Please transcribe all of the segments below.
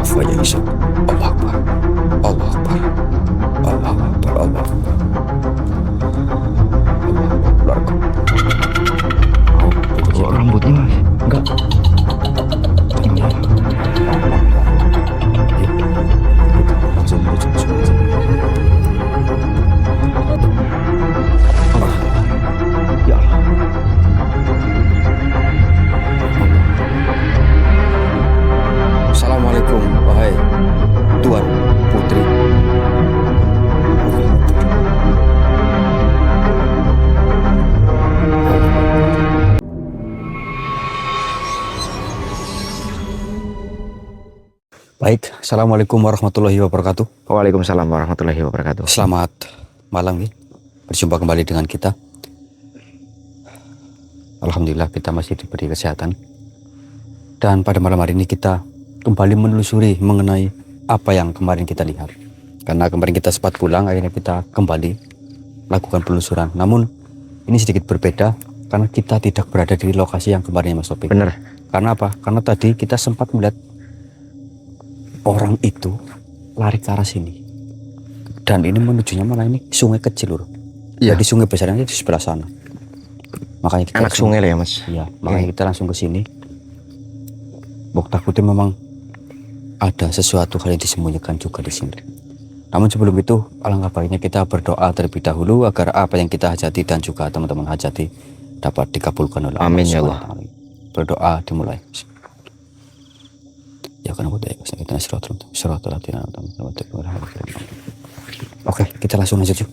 kafa ya Isa. Allah Akbar. Allah Akbar. Allah Akbar. Allah Akbar. Allah Akbar. Oh, rambutnya mas? Enggak. Iya. Langsung menuju ke surga. Allah. Ya Allah. Assalamualaikum, wahai Tuan Putri. Baik, Assalamualaikum warahmatullahi wabarakatuh. Waalaikumsalam warahmatullahi wabarakatuh. Selamat malam nih, berjumpa kembali dengan kita. Alhamdulillah kita masih diberi kesehatan. Dan pada malam hari ini kita kembali menelusuri mengenai apa yang kemarin kita lihat. Karena kemarin kita sempat pulang, akhirnya kita kembali lakukan penelusuran. Namun ini sedikit berbeda karena kita tidak berada di lokasi yang kemarin Mas Topik. Bener. Karena apa? Karena tadi kita sempat melihat orang itu lari ke arah sini. Dan ini menujunya mana, ini sungai kecil loh. Iya. Jadi sungai besarnya di sebelah sana. Makanya kita Anak sungai lah ya mas. Iya, makanya kita langsung ke sini. Bok takutnya memang ada sesuatu hal yang disembunyikan juga di sini. Namun sebelum itu, alangkah baiknya kita berdoa terlebih dahulu agar apa yang kita hajati dan juga teman-teman hajati dapat dikabulkan oleh Allah. Amin ya Allah. Berdoa dimulai. Ya kan kita Oke, kita langsung aja cuy.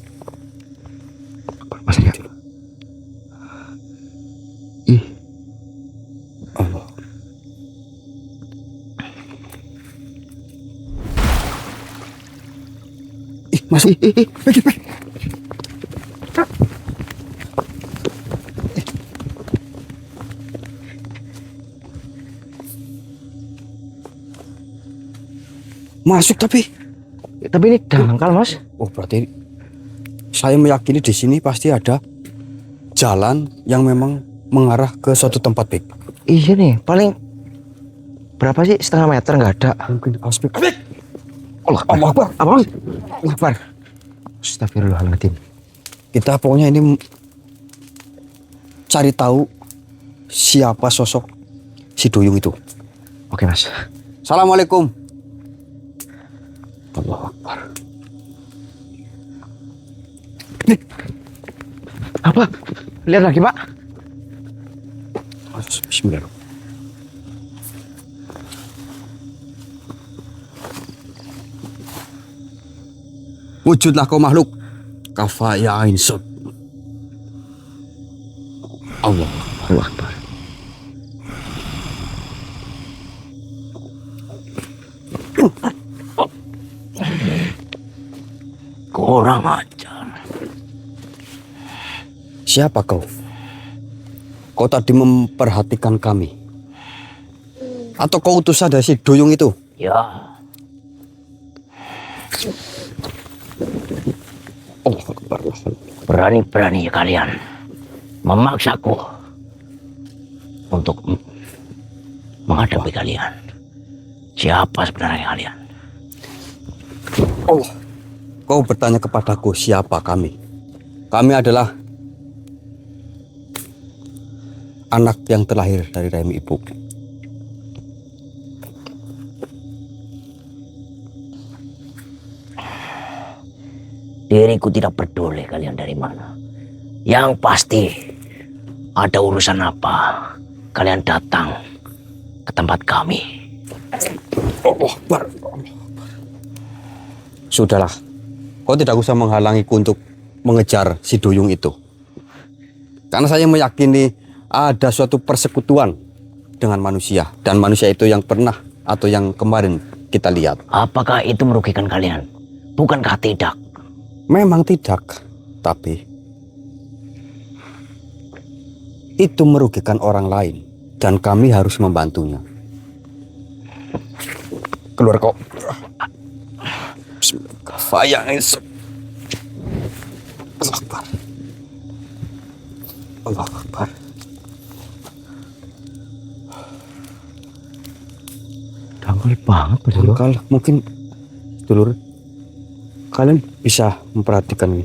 Mas ya. Ih. Allah. Ih, masuk. Pergi. Masuk tapi Tapi ini dangkal mas. oh berarti saya meyakini di sini pasti ada jalan yang memang mengarah ke suatu tempat Bik. Iya nih, paling berapa sih, setengah meter nggak ada. Mungkin aspek. Allah Akbar. Apa mas? Allah Akbar. Astagfirullahaladzim. Kita pokoknya ini cari tahu siapa sosok si duyung itu. Oke mas. Assalamualaikum. Allah Akbar. Apa? Lihat lagi pak. Bismillah. Wujudlah kau makhluk. Kafa ya ain sud. Allah. Allah Akbar. Kurang ajar. Siapa kau? Kau tadi memperhatikan kami? Atau kau utusan dari si duyung itu? Ya, Allah Akbar. berani-berani kalian memaksaku untuk menghadapi kalian. Siapa sebenarnya kalian? Allah. Kau bertanya kepadaku siapa kami? Kami adalah anak yang terlahir dari rahim ibu. Diriku tidak peduli kalian dari mana. Yang pasti ada urusan apa kalian datang ke tempat kami. Allah Akbar. Sudahlah, kau tidak usah menghalangiku untuk mengejar si duyung itu. Karena saya meyakini ada suatu persekutuan dengan manusia. Dan manusia itu yang pernah atau yang kemarin kita lihat. Apakah itu merugikan kalian? Bukankah tidak? Memang tidak, tapi itu merugikan orang lain. Dan kami harus membantunya. Keluar kau. Fayang insuk. Allah Akbar. Allah Akbar. Dangkal banget padahal. Dangkal. Mungkin dulur kalian bisa memperhatikan ini.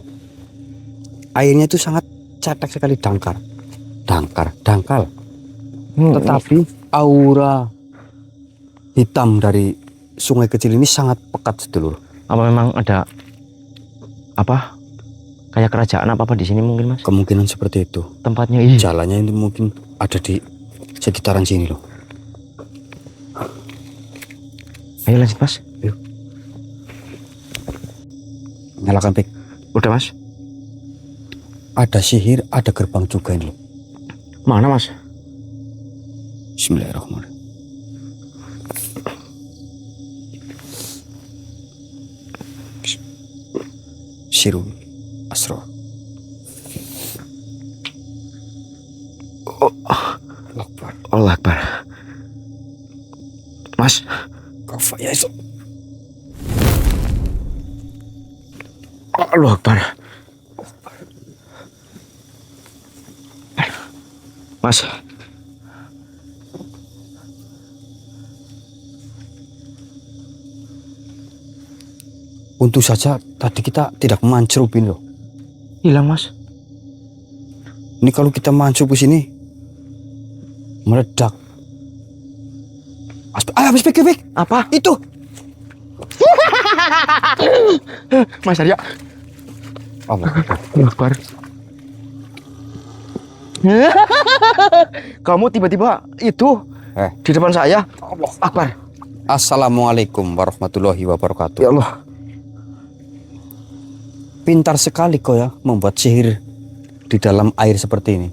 Airnya itu sangat cetek sekali, dangkal. Tetapi aura hitam dari sungai kecil ini sangat pekat, sedulur. Apa memang ada apa? Kayak kerajaan apa di sini mungkin, Mas? Kemungkinan seperti itu. Tempatnya ini. Jalannya ini mungkin ada di sekitaran sini loh. Ayo lanjut, Mas. Yuk. Nyalakan pik. Udah, Mas. Ada sihir, ada gerbang juga ini loh. Mana, Mas? Bismillahirrahmanirrahim. Sirul Asro. Akbar. Allah Akbar. Mas, Kafa ya iso. Allah Akbar. Mas, Untung saja tadi kita tidak mancrup ini loh. hilang, Mas. Ini kalau kita mancrup ke sini meledak. Habis pik. Apa? Itu. Mas Arya. Allah. Allah Akbar. Kamu tiba-tiba itu di depan saya. Allah Akbar. Assalamualaikum warahmatullahi wabarakatuh. Ya Allah. Pintar sekali kau ya membuat sihir di dalam air seperti ini.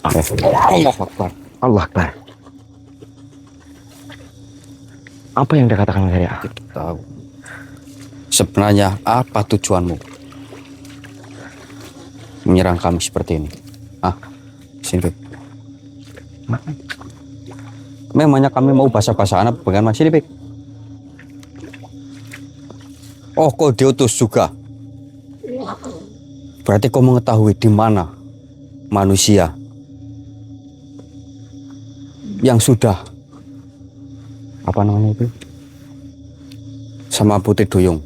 Allah Akbar. Allah Akbar. Apa yang dia katakan, Mas Arya? Tahu. Sebenarnya apa tujuanmu menyerang kami seperti ini? Sini. Pik. Memangnya kami mau basa-basaan apa bagaimana, Mas? Sini, Pik. Oh, kau diutus juga. Berarti kau mengetahui di mana manusia yang sudah apa namanya itu sama Putri Duyung,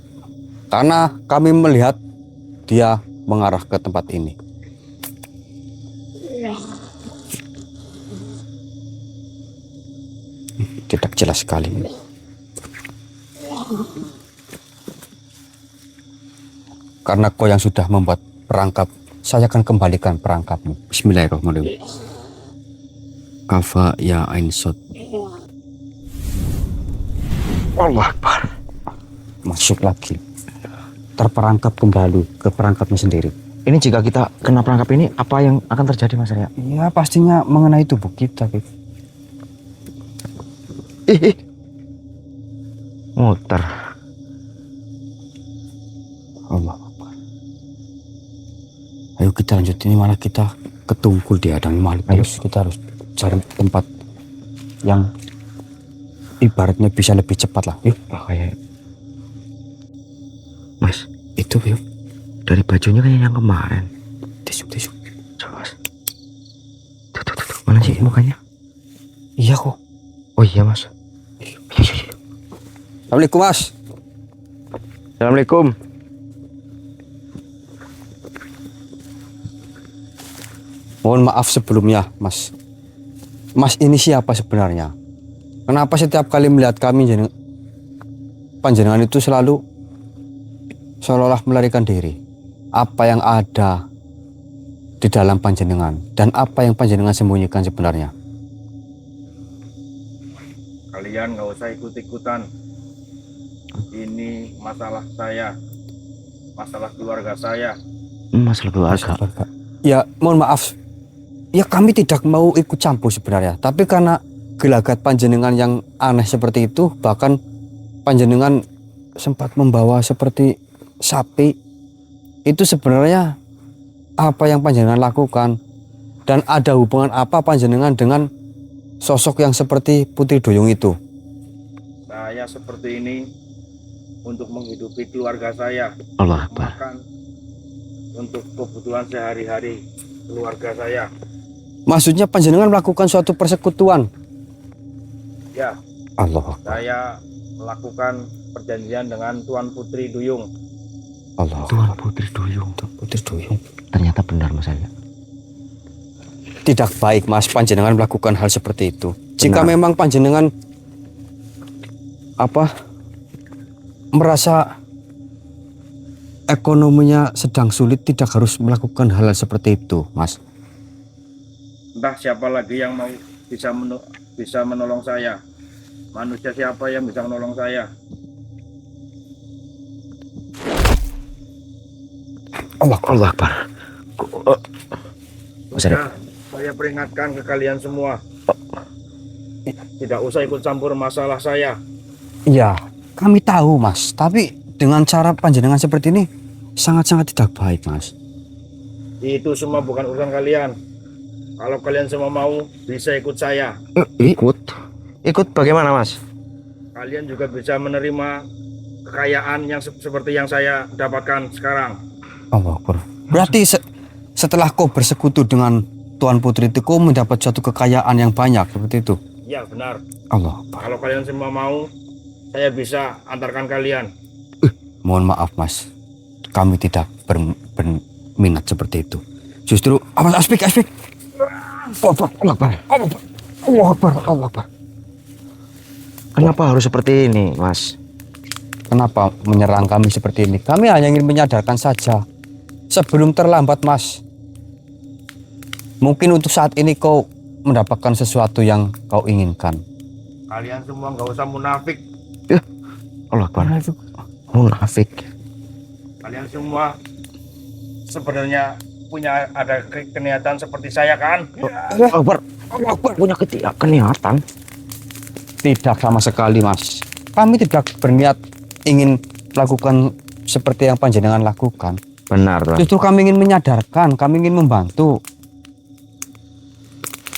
karena kami melihat dia mengarah ke tempat ini. Tidak jelas sekali ini. Karena kau yang sudah membuat perangkap, saya akan kembalikan perangkapmu. Bismillahirrahmanirrahim. Kafa ya ain sod. Allah Akbar. Masuk lagi. Terperangkap kembali ke perangkapnya sendiri. Ini jika kita kena perangkap ini, apa yang akan terjadi, Mas Arya? Ya pastinya mengenai tubuh kita, Pik. Muter. Allah Akbar. Ayo kita lanjut, ini malah kita ketungkul dihadangi makhluk terus. Kita harus cari tempat yang ibaratnya bisa lebih cepat lah. Yuk. Kayak Mas, Itu yuk. dari bajunya kayak yang kemarin. Tisu. Coba, Mas. Tuh. Mana sih mukanya? Iya kok. Oh iya, Mas. Assalamualaikum, Mas. Assalamualaikum. Mohon maaf sebelumnya, Mas. Mas ini siapa sebenarnya? Kenapa setiap kali melihat kami panjenengan itu selalu seolah-olah melarikan diri? Apa yang ada di dalam panjenengan dan apa yang panjenengan sembunyikan sebenarnya? Kalian nggak usah ikut-ikutan. Ini masalah saya, masalah keluarga saya. Masalah keluarga. Ya, mohon maaf. Ya kami tidak mau ikut campur sebenarnya. Tapi karena gelagat panjenengan yang aneh seperti itu, bahkan panjenengan sempat membawa seperti sapi. Itu sebenarnya apa yang panjenengan lakukan? Dan ada hubungan apa panjenengan dengan sosok yang seperti Putri Duyung itu? Saya seperti ini untuk menghidupi keluarga saya, Allah Akbar. makan untuk kebutuhan sehari-hari. keluarga saya. Maksudnya panjenengan melakukan suatu persekutuan? Ya, Allah, saya melakukan perjanjian dengan Tuan Putri Duyung. Allah. Tuan Putri Duyung. Tuan Putri Duyung. Ternyata benar Mas Arya. Tidak baik Mas panjenengan melakukan hal seperti itu. Jika Benar. memang panjenengan merasa ekonominya sedang sulit, tidak harus melakukan hal seperti itu, Mas. Entah siapa lagi yang mau bisa menolong saya. Manusia siapa yang bisa menolong saya? Allah Akbar. Mas Arya. Sudah, saya peringatkan ke kalian semua. Tidak usah ikut campur masalah saya. Iya, kami tahu, Mas. Tapi dengan cara panjenengan seperti ini sangat-sangat tidak baik, Mas. Itu semua bukan urusan kalian. Kalau kalian semua mau, bisa ikut saya. Ikut? Ikut bagaimana Mas? Kalian juga bisa menerima kekayaan yang seperti yang saya dapatkan sekarang. Allah Akbar. Berarti setelah kau bersekutu dengan Tuan Putri itu, kau mendapat suatu kekayaan yang banyak seperti itu? Ya benar. Allah Akbar. Kalau kalian semua mau, saya bisa antarkan kalian. Mohon maaf, Mas. Kami tidak berminat seperti itu. Justru, awas aspek. Allah Akbar. Kenapa harus seperti ini Mas? Kenapa menyerang kami seperti ini? Kami hanya ingin menyadarkan saja. Sebelum terlambat, Mas. Mungkin untuk saat ini kau mendapatkan sesuatu yang kau inginkan. Kalian semua nggak usah munafik. Allah Akbar. Munafik. Kalian semua sebenarnya ada kenyataan seperti saya kan? Allah Akbar punya kenihatan. Tidak sama sekali, Mas. Kami tidak berniat ingin melakukan seperti yang panjenengan lakukan. Benar Tuan. Justru kami ingin menyadarkan, kami ingin membantu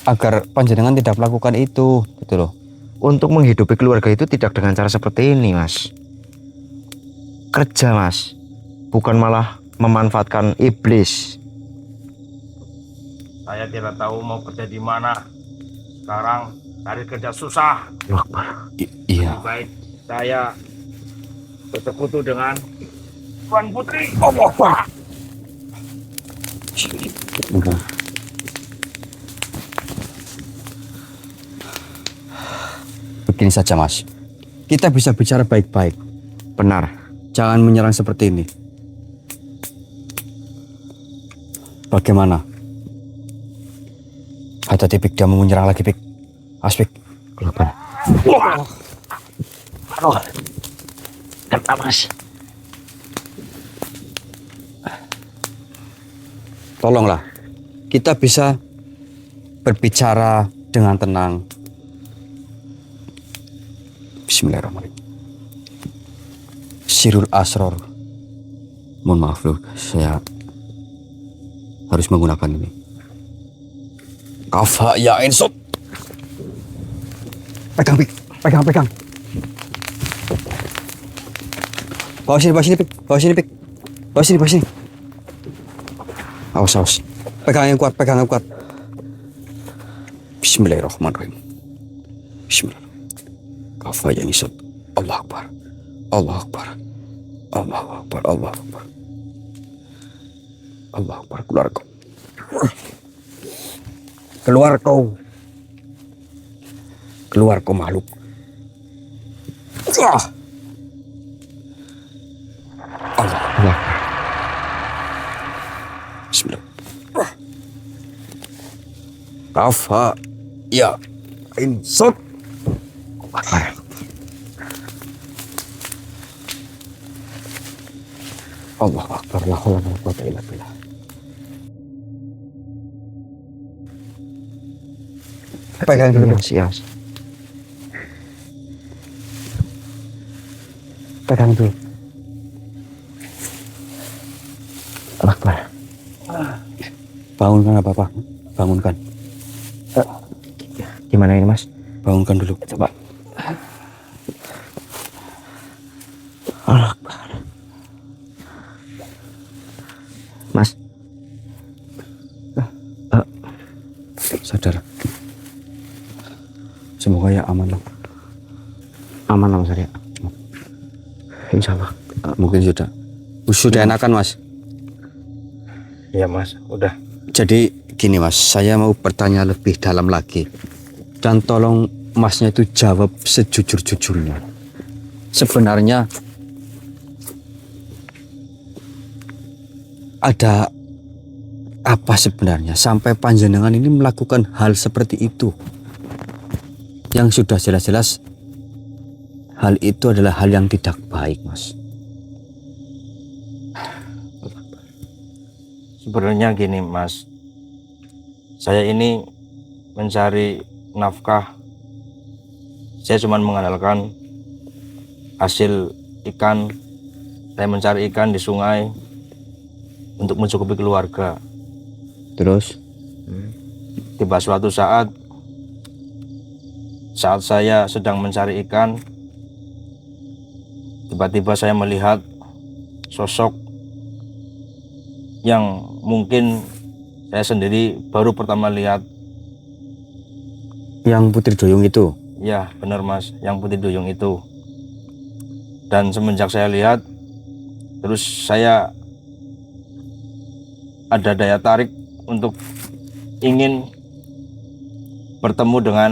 agar panjenengan tidak melakukan itu, gitu loh. Untuk menghidupi keluarga itu tidak dengan cara seperti ini Mas. Kerja Mas, bukan malah memanfaatkan iblis. Saya tidak tahu mau kerja di mana. Sekarang cari kerja susah. Allah Akbar. Iya. Lebih baik saya bersekutu dengan Tuan Putri. Begini saja, Mas. Kita bisa bicara baik-baik. Benar. Jangan menyerang seperti ini. Bagaimana? Hati-hati, Pik. Dia mau menyerang lagi, Pik. Aspik. Allah Akbar. Aduh, kenapa Mas? Tolonglah. Kita bisa berbicara dengan tenang. Bismillahirrahmanirrahim. Sirul Asror. Mohon maaf loh, saya harus menggunakan ini. Kafa ya insot. Pegang, Pik. Pegang. Bawa sini, Pik. Bawa sini. Awas. Pegang yang kuat. Bismillahirrahmanirrahim. Bismillahirrahmanirrahim. Kafa ya insot. Allah Akbar. Keluar kau makhluk. Allah. Bismillah. Kafa ya insot. Allah Akbar. La haula wala quwwata illa billah. Pegang dulu. Yes. Pegang dulu. Allah Akbar. Bangunkan apa? Bangunkan. Gimana ini Mas? Bangunkan dulu. Coba. Allah Akbar. Mas. sadar. Semoga ya aman lah. Aman lah Mas Arya. Insya Allah. Mungkin sudah enakan Mas. Iya Mas, udah. Jadi gini Mas, saya mau bertanya lebih dalam lagi. Dan tolong Masnya itu jawab sejujur-jujurnya. Sebenarnya ada apa sebenarnya sampai panjenengan ini melakukan hal seperti itu? Yang sudah jelas-jelas hal itu adalah hal yang tidak baik, Mas. Sebenarnya gini Mas, saya ini mencari nafkah. Saya cuma mengandalkan hasil ikan. Saya mencari ikan di sungai untuk mencukupi keluarga. Terus Tiba suatu saat saya sedang mencari ikan, tiba-tiba saya melihat sosok yang mungkin saya sendiri baru pertama lihat. yang Putri Duyung itu? Ya benar Mas, yang putih duyung itu. Dan semenjak saya lihat, terus saya ada daya tarik untuk ingin bertemu dengan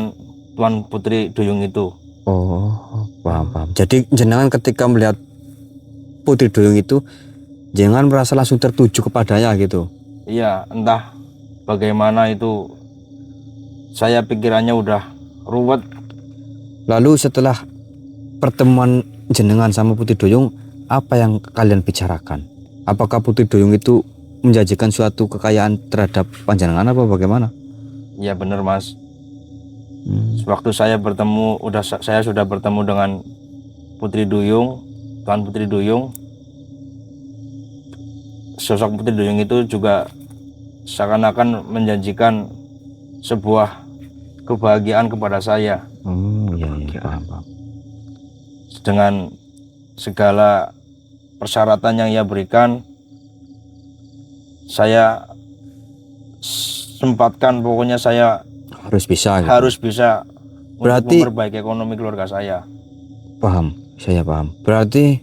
Tuan Putri Duyung itu. Oh, paham. Jadi jenengan ketika melihat Putri Duyung itu, jangan merasa langsung tertuju kepadanya gitu. Iya, entah bagaimana itu, saya pikirannya udah ruwet. Lalu setelah pertemuan jenengan sama Putri Duyung, apa yang kalian bicarakan? Apakah Putri Duyung itu menjanjikan suatu kekayaan terhadap panjenengan apa bagaimana? Iya benar Mas. Waktu saya sudah bertemu dengan Putri Duyung, Tuan Putri Duyung. Sosok Putri Duyung itu juga seakan-akan menjanjikan sebuah kebahagiaan kepada saya. Iya, paham. Dengan segala persyaratan yang ia berikan, saya sempatkan, pokoknya saya Harus bisa gitu. harus bisa Berarti- untuk memperbaiki ekonomi keluarga saya. Saya paham. Berarti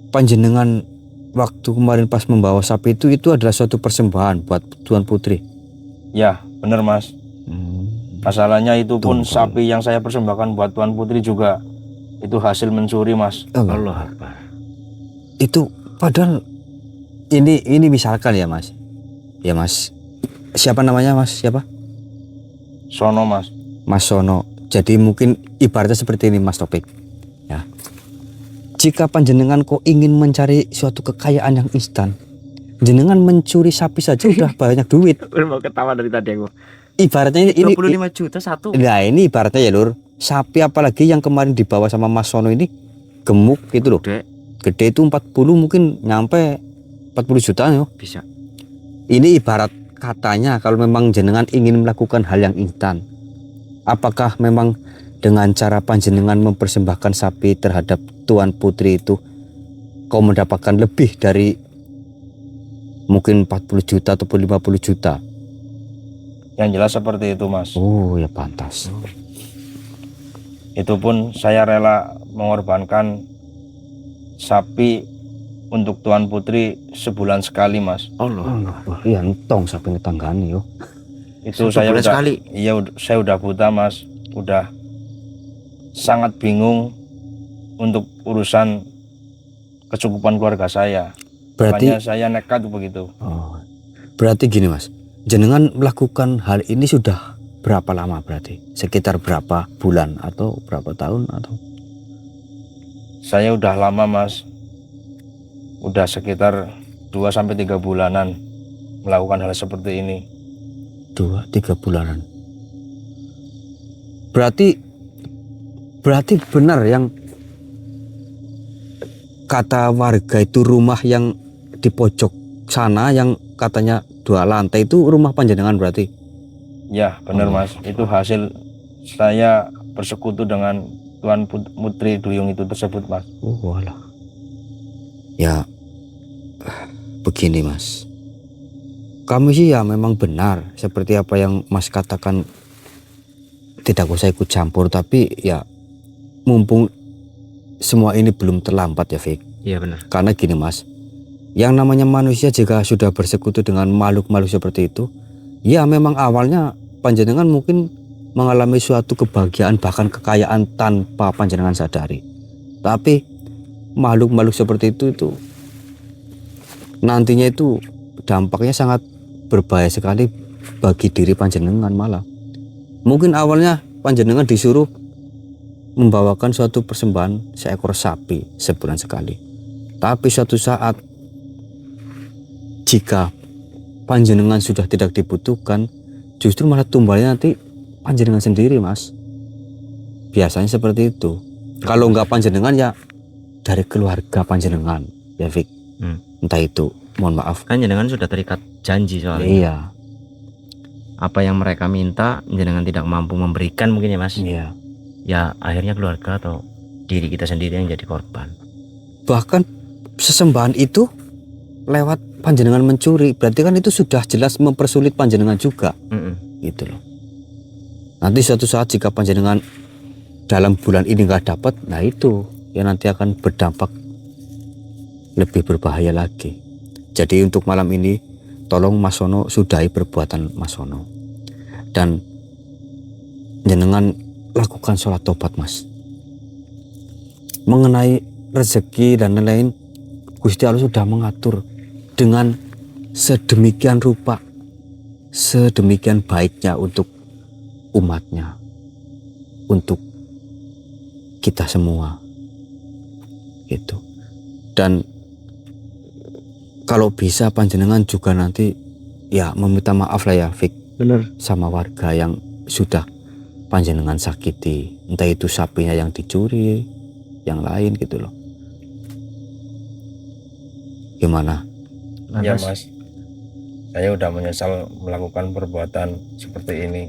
panjenengan waktu kemarin pas membawa sapi itu adalah suatu persembahan buat Tuan Putri. Ya benar Mas. Masalahnya itu pun Tumpang. sapi yang saya persembahkan buat Tuan Putri juga itu hasil mencuri Mas. Allah Akbar. Itu padahal ini misalkan ya Mas. Ya Mas. Siapa namanya Mas? Siapa? Sono Mas. Mas Sono. Jadi mungkin ibaratnya seperti ini Mas Topik. Ya. Jika panjenengan kok ingin mencari suatu kekayaan yang instan, jenengan mencuri sapi saja udah banyak duit. Mau ketawa dari tadi aku. Ibaratnya ini 25 juta satu. Nah ini ibaratnya ya Lur, sapi apalagi yang kemarin dibawa sama Mas Sono ini gemuk gitu loh. Gede itu 40 mungkin nyampe 40 juta ya. Bisa. Ini ibarat katanya kalau memang jenengan ingin melakukan hal yang instan, apakah memang dengan cara panjenengan mempersembahkan sapi terhadap Tuan Putri itu kau mendapatkan lebih dari mungkin 40 juta ataupun 50 juta? Yang jelas seperti itu Mas. Oh ya pantas. Itu pun saya rela mengorbankan sapi untuk Tuan Putri sebulan sekali Mas. Allah. Wah, iya entong sapi netanggani yo. Itu saya Sebulan udah sekali? Iya, saya udah buta Mas. Udah sangat bingung untuk urusan kecukupan keluarga saya. Berarti Makanya saya nekat begitu. berarti gini Mas, jenengan melakukan hal ini sudah berapa lama berarti? Sekitar berapa bulan atau berapa tahun atau? Saya udah lama Mas. Udah sekitar 2-3 bulanan melakukan hal seperti ini. 2-3 bulanan. Berarti benar yang kata warga itu rumah yang di pojok sana yang katanya 2 lantai itu rumah panjenengan berarti? Ya benar Mas. Itu hasil saya bersekutu dengan Tuan Putri Duyung itu tersebut Mas. Oh walah. Ya begini Mas, Kami sih ya memang benar seperti apa yang Mas katakan, tidak usah ikut campur, tapi ya mumpung semua ini belum terlambat ya Fik. Iya benar. Karena gini Mas, yang namanya manusia jika sudah bersekutu dengan makhluk-makhluk seperti itu, ya memang awalnya panjenengan mungkin mengalami suatu kebahagiaan bahkan kekayaan tanpa panjenengan sadari. Tapi makhluk-makhluk seperti itu nantinya itu dampaknya sangat berbahaya sekali bagi diri panjenengan malah. Mungkin awalnya panjenengan disuruh membawakan suatu persembahan seekor sapi sebulan sekali. Tapi suatu saat jika panjenengan sudah tidak dibutuhkan, justru malah tumbalnya nanti panjenengan sendiri Mas. Biasanya seperti itu. Kalau enggak panjenengan ya dari keluarga panjenengan ya Fik. Entah itu, mohon maaf. Kan jenengan sudah terikat janji soalnya. Iya. Apa yang mereka minta jenengan tidak mampu memberikan mungkin ya Mas. Iya. Ya akhirnya keluarga atau diri kita sendiri yang jadi korban. Bahkan sesembahan itu lewat panjenengan mencuri, berarti kan itu sudah jelas mempersulit panjenengan juga. Gitu loh. Nanti suatu saat jika panjenengan dalam bulan ini nggak dapat, nah itu yang nanti akan berdampak lebih berbahaya lagi. Jadi untuk malam ini tolong Mas Sono sudahi perbuatan Mas Sono dan jenengan lakukan sholat tobat Mas. Mengenai rezeki dan lain-lain, Gusti Allah sudah mengatur dengan sedemikian rupa, sedemikian baiknya untuk umatnya, untuk kita semua gitu. Dan kalau bisa panjenengan juga nanti ya meminta maaf lah ya Fik, Bener. sama warga yang sudah panjenengan sakiti, entah itu sapinya yang dicuri, yang lain gitu loh. Gimana? Ya Mas, saya udah menyesal melakukan perbuatan seperti ini.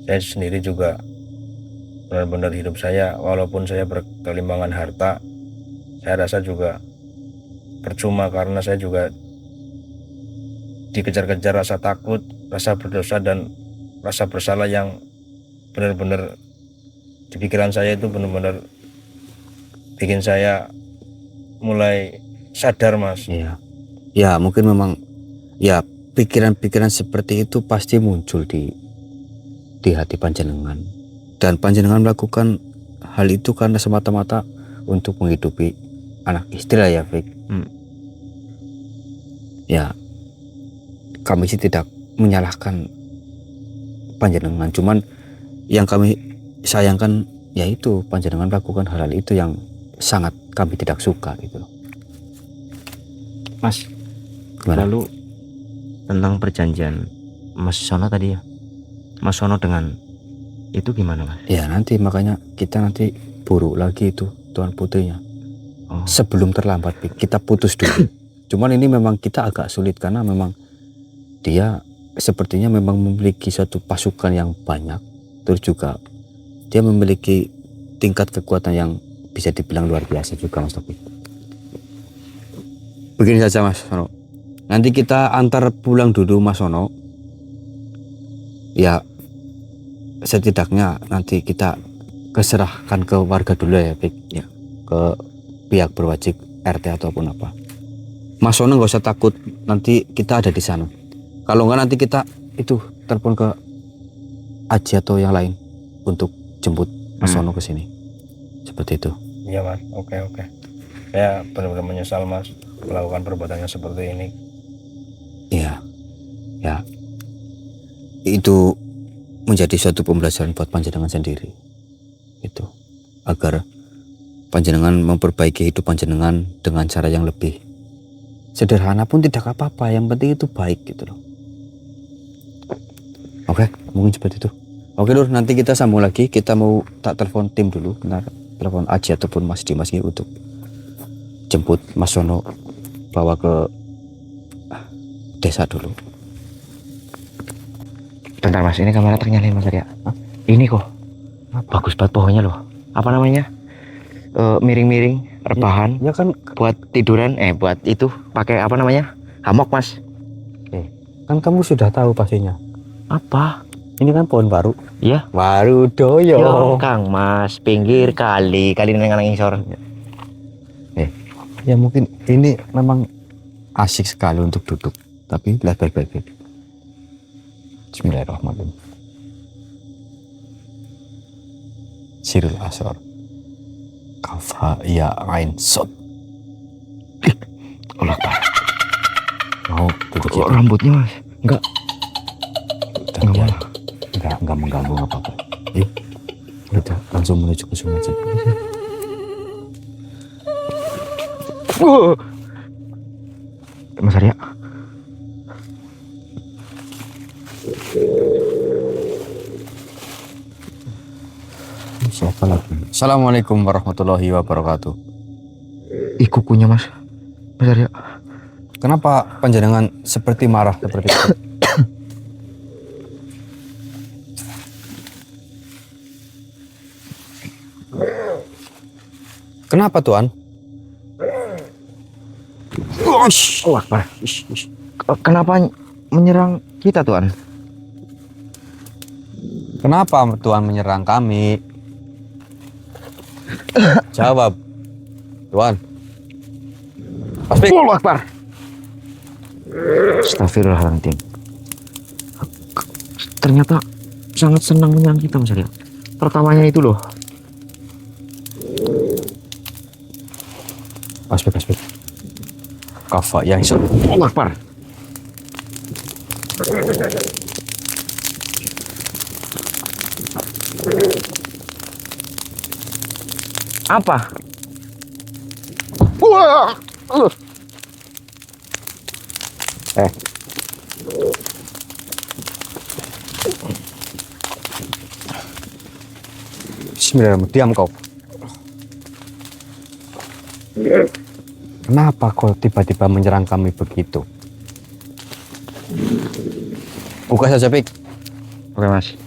Saya sendiri juga benar-benar hidup saya, walaupun saya berkelimbangan harta, saya rasa juga percuma karena saya juga dikejar-kejar rasa takut, rasa berdosa dan rasa bersalah yang benar-benar di pikiran saya itu benar-benar bikin saya mulai sadar Mas. Iya. Ya mungkin memang ya pikiran-pikiran seperti itu pasti muncul di hati panjenengan, dan panjenengan melakukan hal itu karena semata-mata untuk menghidupi anak istri lah ya Fik. Ya kami sih tidak menyalahkan panjenengan, cuman yang kami sayangkan yaitu panjenengan melakukan hal-hal itu yang sangat kami tidak suka gitu. Mas, Gimana? lalu tentang perjanjian Mas Sono tadi ya, Mas Sono dengan itu gimana Mas? Ya nanti makanya kita nanti buru lagi itu tuan putrinya. Oh. Sebelum terlambat Fik, kita putus dulu. Cuman ini memang kita agak sulit karena memang dia sepertinya memang memiliki satu pasukan yang banyak, terus juga dia memiliki tingkat kekuatan yang bisa dibilang luar biasa juga Mas Topik. Begini saja Mas Sono, nanti kita antar pulang dulu Mas Sono. Ya setidaknya nanti kita keserahkan ke warga dulu ya Pik, ya, ke pihak berwajib RT ataupun apa. Mas Sono nggak usah takut, nanti kita ada di sana. Kalau nggak nanti kita itu telepon ke Aji atau yang lain untuk jemput Mas Sono ke sini. Seperti itu. Iya Mas, oke. Saya benar-benar menyesal Mas melakukan perbuatannya seperti ini. Iya, ya. Itu menjadi suatu pembelajaran buat panjenengan sendiri. Itu agar panjenengan memperbaiki hidup panjenengan dengan cara yang lebih sederhana pun tidak apa-apa, yang penting itu baik gitu loh. Oke, mungkin seperti itu. Oke Lur, nanti kita sambung lagi. Kita mau tak telepon tim dulu, bentar, telepon Aji ataupun Mas Dimas ini untuk jemput Mas Sono bawa ke desa dulu. Bentar Mas, ini kamera ternyalain Mas ya. Ini kok bagus banget pohonnya loh. Apa namanya? Miring-miring, rebahan. Ya kan Buat tiduran, buat itu pakai apa namanya? Hamok Mas. Kan kamu sudah tahu pastinya. Apa? Ini kan pohon baru. Ya. Baru Yo, doyo. Kang Mas, pinggir kali nang ngisor. Ya mungkin ini memang asik sekali untuk duduk. Tapi lihat baik-baik. Bismillahirrahmanirrahim. Sirul Asor. Kafa ya ain sod. Allah Akbar. Mau duduk Kok situ? rambutnya Mas? Enggak. Udah, enggak mengganggu apa-apa. Yuk, udah langsung menuju ke sungai saja. Mas Arya. Siapa lagi? Assalamualaikum warahmatullahi wabarakatuh. Kukunya Mas. Mas Arya. Kenapa panjenengan seperti marah seperti itu? Kenapa Tuan? Allah Akbar. Kenapa menyerang kita Tuan? Kenapa Tuan menyerang kami? Jawab, Tuan. Pasti. Allah Akbar. Astagfirullahaladzim. Ternyata sangat senang menyerang kita Mas Arya. Pertamanya itu loh. Aspek. Kafa yang iso. Allah Akbar. Apa? Wah. Bismillahirrahmanirrahim. Diam kau. Kenapa kau tiba-tiba menyerang kami begitu? Buka saja, Pik. Oke Mas.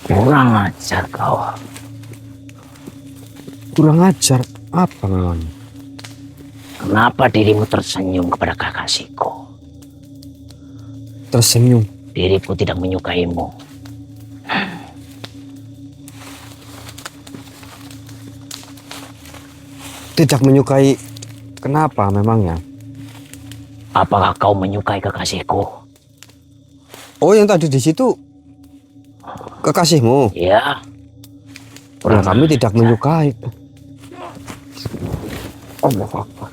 Kurang ajar kau. Kurang ajar. Apa namanya? Kenapa dirimu tersenyum kepada kekasihku? Tersenyum. Diriku tidak menyukaimu. Tidak menyukai. Kenapa memangnya? Apakah kau menyukai kekasihku? Oh, yang tadi di situ kekasihmu. Ya. Ya, kami tidak menyukai. Allah Akbar.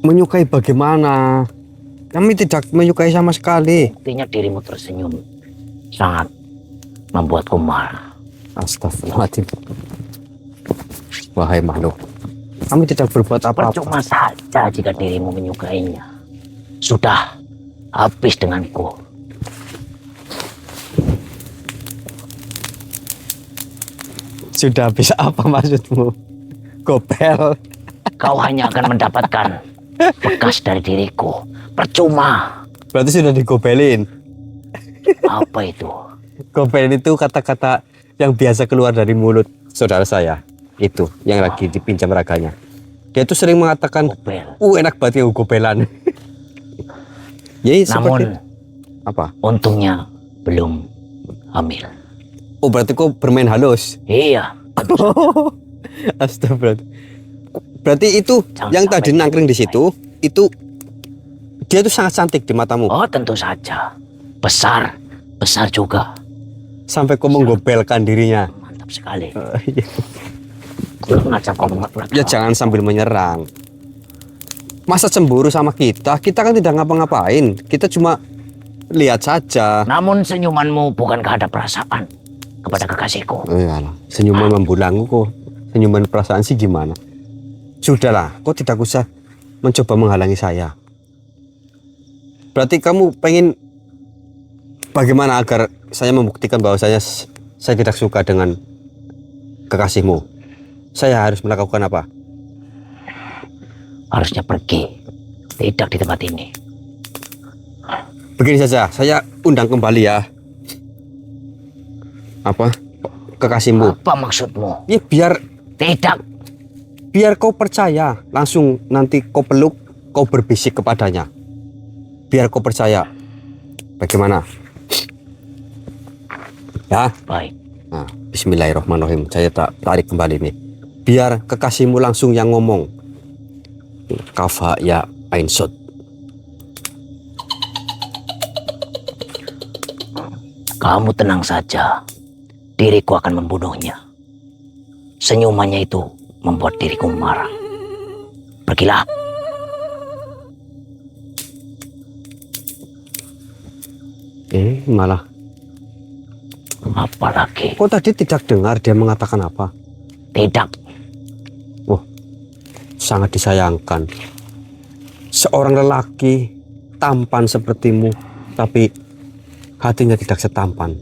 Menyukai bagaimana? Kami tidak menyukai sama sekali. Buktinya dirimu tersenyum sangat membuatku marah. Astagfirullahaladzim. Wahai makhluk, kami tidak berbuat apa-apa. Percuma saja jika dirimu menyukainya. Sudah habis denganku. Sudah bisa apa maksudmu? Gopel. Kau hanya akan mendapatkan bekas dari diriku. Percuma. Berarti sudah digobelin. Apa itu? Gopelin itu kata-kata yang biasa keluar dari mulut saudara saya. Itu yang lagi dipinjam raganya. Dia itu sering mengatakan, Gobel. enak banget ya gobelan. Ya, seperti Namun apa? untungnya belum hamil. Oh, berarti kau bermain halus. Iya. Astagfirullah. Berarti itu Jangan yang sampai tadi nangkring di situ, itu dia tuh sangat cantik di matamu. Oh, tentu saja. Besar. Besar juga. Sampai kau menggobelkan dirinya. Mantap sekali. Iya. Kurang ajar kau mengerat. Ya jangan sambil menyerang. Masa cemburu sama kita? Kita kan tidak ngapa-ngapain. Kita cuma lihat saja. Namun senyumanmu bukankah ada perasaan kepada kekasihku? Iyalah, senyuman membulangku kok. Senyuman perasaan sih gimana? Sudahlah, kau tidak usah mencoba menghalangi saya. Berarti kamu pengen bagaimana agar saya membuktikan bahwa saya tidak suka dengan kekasihmu? Saya harus melakukan apa? Harusnya pergi. Tidak di tempat ini. Begini saja, saya undang kembali ya. Apa? kekasihmu. Apa maksudmu? Ya Tidak. biar kau percaya. Langsung nanti kau peluk, kau berbisik kepadanya. Biar kau percaya. Bagaimana? Ya. Baik. Nah, bismillahirrahmanirrahim. Saya tarik kembali nih. Biar kekasihmu langsung yang ngomong. Kafa ya ain sod. Kamu tenang saja. Diriku akan membunuhnya. Senyumannya itu membuat diriku marah. Pergilah. Malah. Apalagi? Kau tadi tidak dengar dia mengatakan apa? Tidak. Wah, sangat disayangkan. Seorang lelaki tampan sepertimu, tapi hatinya tidak setampan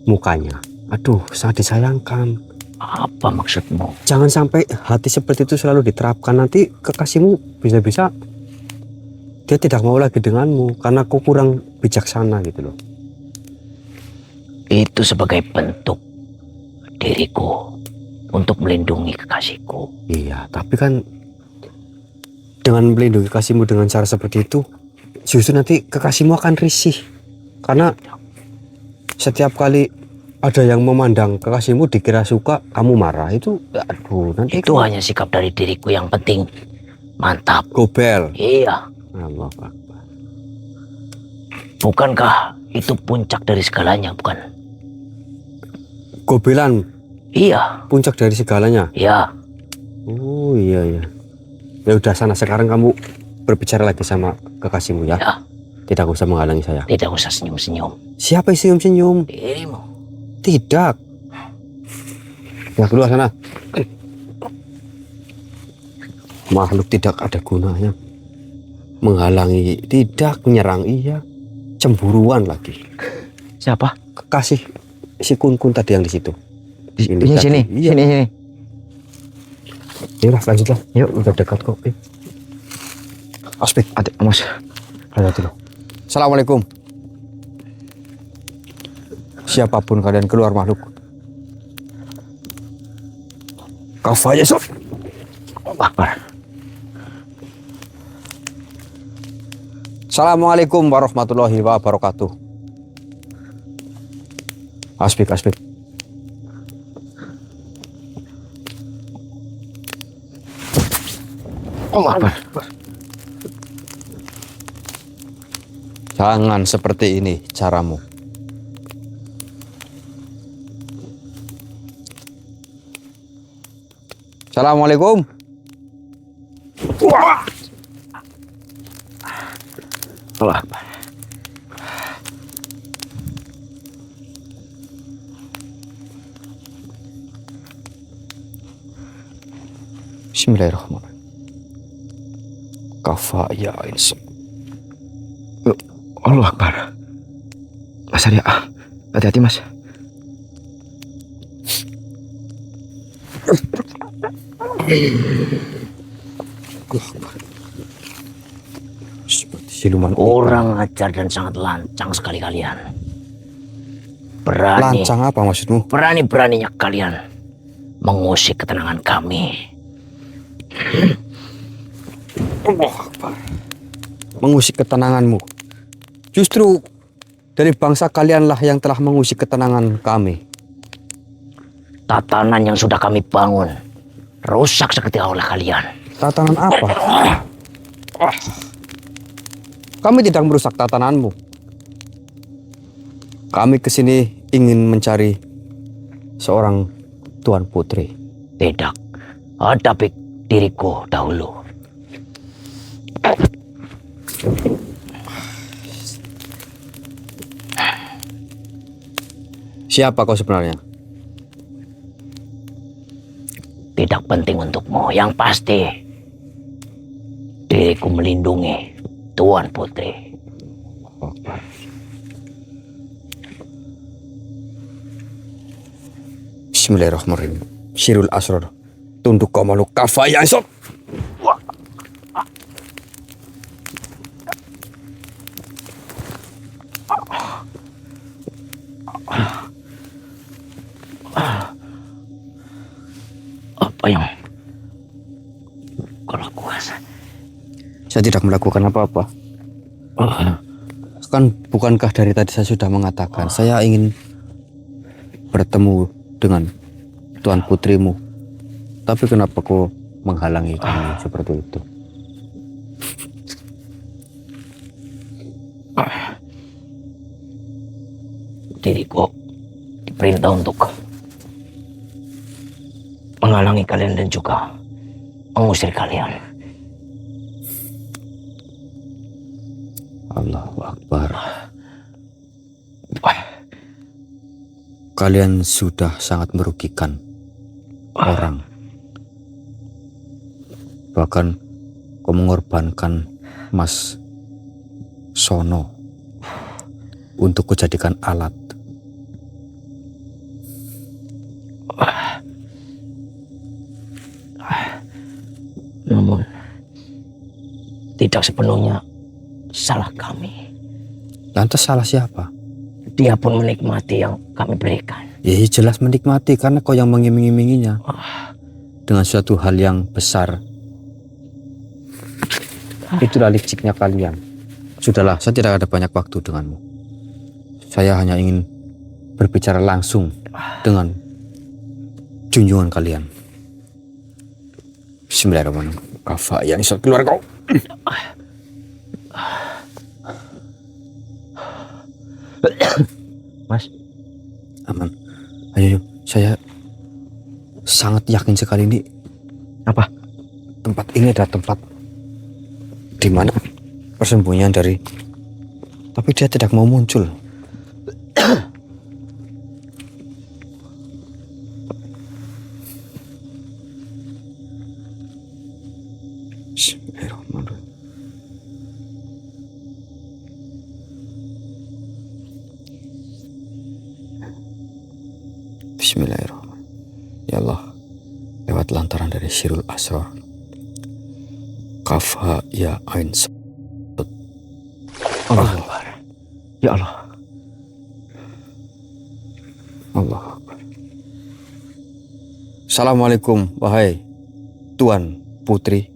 mukanya. Aduh, sangat disayangkan. Apa maksudmu? Jangan sampai hati seperti itu selalu diterapkan. Nanti kekasihmu bisa-bisa dia tidak mau lagi denganmu karena kau kurang bijaksana gitu loh. Itu sebagai bentuk diriku untuk melindungi kekasihku. Iya, tapi kan dengan melindungi kekasihmu dengan cara seperti itu, justru nanti kekasihmu akan risih. Karena setiap kali ada yang memandang kekasihmu dikira suka, kamu marah. Itu, aduh, nanti Itu hanya sikap dari diriku yang penting. Mantap. gobel. Iya. Allah Akbar. Bukankah itu puncak dari segalanya, bukan? Gobelan Iya. puncak dari segalanya. Iya. Oh iya ya. Ya udah sana sekarang kamu berbicara lagi sama kekasihmu ya. Ya. Tidak usah menghalangi saya. Tidak usah senyum-senyum. Siapa yang senyum-senyum? Dirimu. Tidak. Ya keluar sana. Makhluk tidak ada gunanya. Menghalangi tidak, menyerang iya. Cemburuan lagi. Siapa? Kekasih si Kun tadi yang di situ. Ini tadi. sini, Iya. sini. Yaudah lanjutlah. Yuk udah dekat kok. Aspek. Ada Mas. Lihat dulu. Assalamualaikum. Siapapun kalian keluar makhluk. Kafaya sob. Akbar. Assalamualaikum warahmatullahi wabarakatuh. Aspek. Akbar. Jangan seperti ini caramu. Assalamualaikum. Allah Akbar. Bismillahirrahmanirrahim. Kafa ya insya. Allah Akbar. Mas Arya, hati-hati Mas. Seperti siluman Orang ajar dan sangat lancang sekali kalian. Berani. Lancang apa maksudmu? Berani-beraninya kalian mengusik ketenangan kami. Mengusik ketenanganmu. Justru dari bangsa kalianlah yang telah mengusik ketenangan kami. Tatanan yang sudah kami bangun rusak seketika oleh kalian. Tatanan apa? Kami tidak merusak tatananmu. Kami kesini ingin mencari seorang tuan putri. Tidak. Hadapi diriku dahulu. Siapa kau sebenarnya? Tidak penting untukmu. Yang pasti diriku melindungi Tuan Putri. Bismillahirrahmanirrahim. Syirul Asror. Tunduk kau makhluk kafaya esok. Apa yang kau lakukan? Saya tidak melakukan apa-apa. Kan bukankah dari tadi saya sudah mengatakan saya ingin bertemu dengan Tuan Putrimu. Tapi kenapa kau menghalangi kami seperti itu? Diriku diperintah untuk menghalangi kalian dan juga mengusir kalian. Allahu Akbar. Kalian sudah sangat merugikan orang. Bahkan kau mengorbankan Mas Sono untuk kujadikan alat. Namun tidak sepenuhnya salah kami. Lantas salah siapa? Dia pun menikmati yang kami berikan. Ya jelas menikmati karena kau yang mengiming-iminginya dengan suatu hal yang besar. Itulah liciknya kalian. Sudahlah, saya tidak ada banyak waktu denganmu. Saya hanya ingin berbicara langsung dengan junjungan kalian. Bismillahirrahmanirrahim. Kafa yang isot keluar kau. Mas, Aman. Ayo, saya sangat yakin sekali ini apa? tempat ini adalah tempat di mana persembunyian dari, tapi dia tidak mau muncul. Bismillahirrahmanirrahim. Bismillahirrahmanirrahim. Ya Allah, lewat lantaran dari Syirul Asrar, Kafha ya Ain Sot. Allah Akbar. Ya Allah. Allah Akbar. Assalamualaikum wahai Tuan Putri.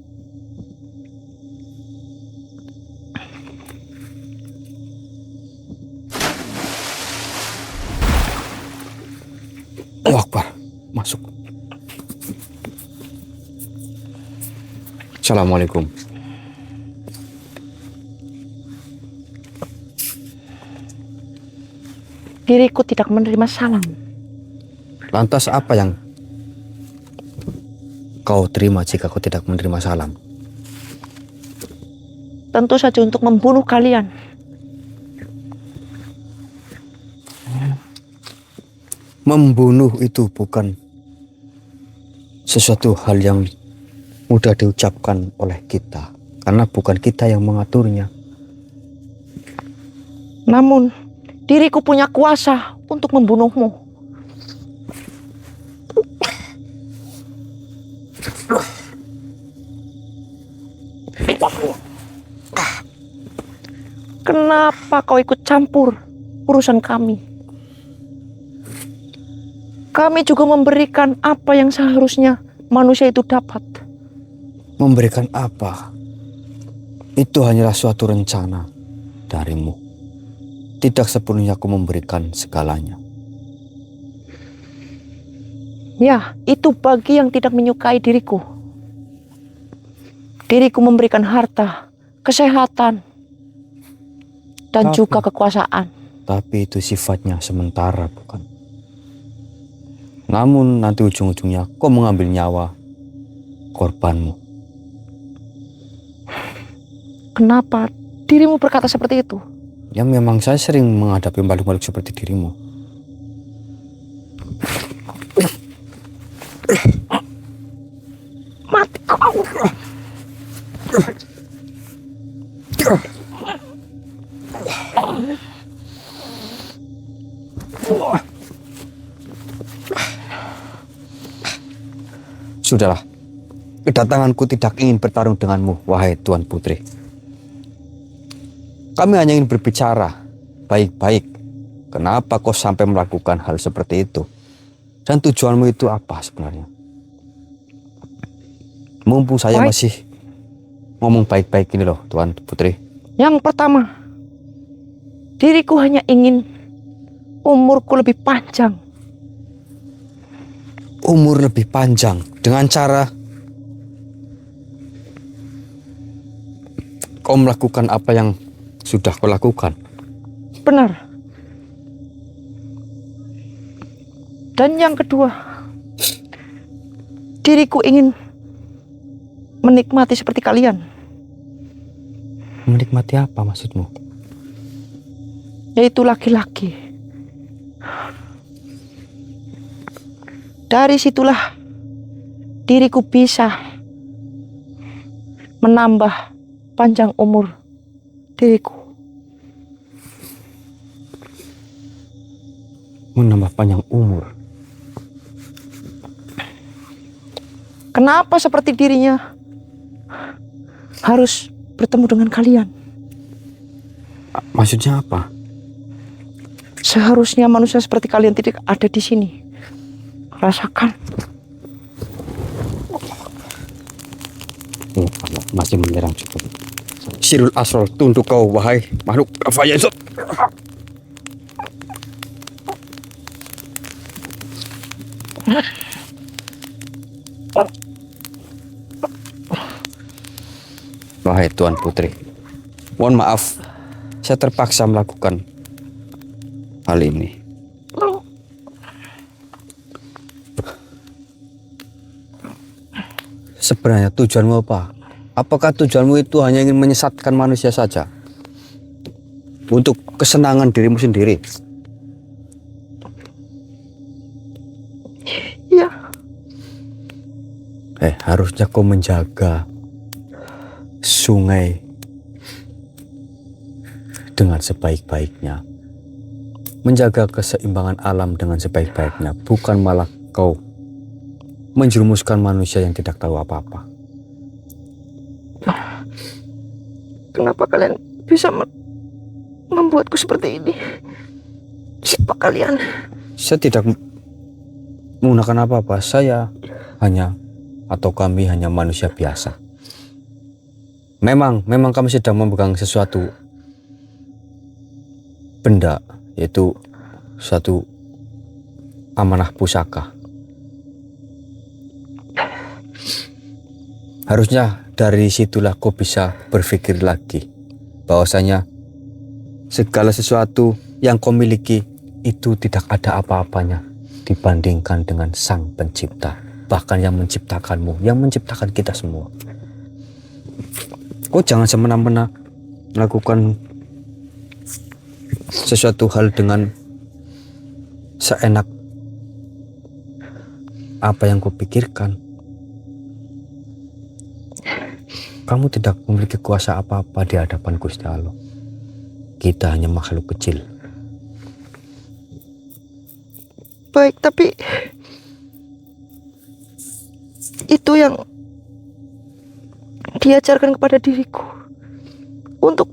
Allah Akbar. Masuk. Assalamualaikum. Diriku tidak menerima salam. Lantas apa yang kau terima jika kau tidak menerima salam? Tentu saja untuk membunuh kalian. Membunuh itu bukan sesuatu hal yang mudah diucapkan oleh kita, karena bukan kita yang mengaturnya. Namun, diriku punya kuasa untuk membunuhmu. Kenapa kau ikut campur urusan kami? Kami juga memberikan apa yang seharusnya manusia itu dapat. Memberikan apa? Itu hanyalah suatu rencana darimu. Tidak sepenuhnya aku memberikan segalanya. Ya, itu bagi yang tidak menyukai diriku. Diriku memberikan harta, kesehatan, dan juga kekuasaan. Tapi itu sifatnya sementara, bukan? Namun nanti ujung-ujungnya kau mengambil nyawa korbanmu. Kenapa dirimu berkata seperti itu? Ya memang saya sering menghadapi makhluk-makhluk seperti dirimu. Mati kau! Sudahlah, kedatanganku tidak ingin bertarung denganmu, wahai Tuan Putri. Kami hanya ingin berbicara baik-baik. Kenapa kau sampai melakukan hal seperti itu? Dan tujuanmu itu apa sebenarnya? Mumpung saya Baik. masih ngomong baik-baik ini loh, Tuan Putri. Yang pertama, diriku hanya ingin umurku lebih panjang. Umur lebih panjang dengan cara kau melakukan apa yang sudah kau lakukan. Benar. Dan yang kedua, diriku ingin menikmati seperti kalian, Menikmati apa maksudmu? yaitu laki-laki. Dari situlah diriku bisa menambah panjang umur diriku. Menambah panjang umur. Kenapa seperti dirinya harus bertemu dengan kalian? Maksudnya apa? Seharusnya manusia seperti kalian tidak ada di sini. Rasakan. Masih menyerang cukup. Sirul Asrol, tunduk kau wahai makhluk Kafayesot. Wahai Tuan Putri, mohon maaf, saya terpaksa melakukan hal ini. Sebenarnya tujuanmu apa? Apakah tujuanmu itu hanya ingin menyesatkan manusia saja? Untuk kesenangan dirimu sendiri? Iya. Harusnya kau menjaga sungai dengan sebaik-baiknya. Menjaga keseimbangan alam dengan sebaik-baiknya. Bukan malah kau menjerumuskan manusia yang tidak tahu apa-apa. Kenapa kalian bisa membuatku seperti ini? Siapa kalian? Saya tidak menggunakan apa-apa. Saya hanya atau kami hanya manusia biasa. Memang kami sedang memegang sesuatu benda, yaitu suatu amanah pusaka. Harusnya dari situlah kau bisa berpikir lagi bahwasanya segala sesuatu yang kau miliki itu tidak ada apa-apanya dibandingkan dengan Sang Pencipta, bahkan yang menciptakanmu, yang menciptakan kita semua. Kau jangan semena-mena melakukan sesuatu hal dengan seenak apa yang kau pikirkan. Kamu tidak memiliki kuasa apa-apa di hadapan Gusti Allah. Kita hanya makhluk kecil. Baik, tapi itu yang diajarkan kepada diriku untuk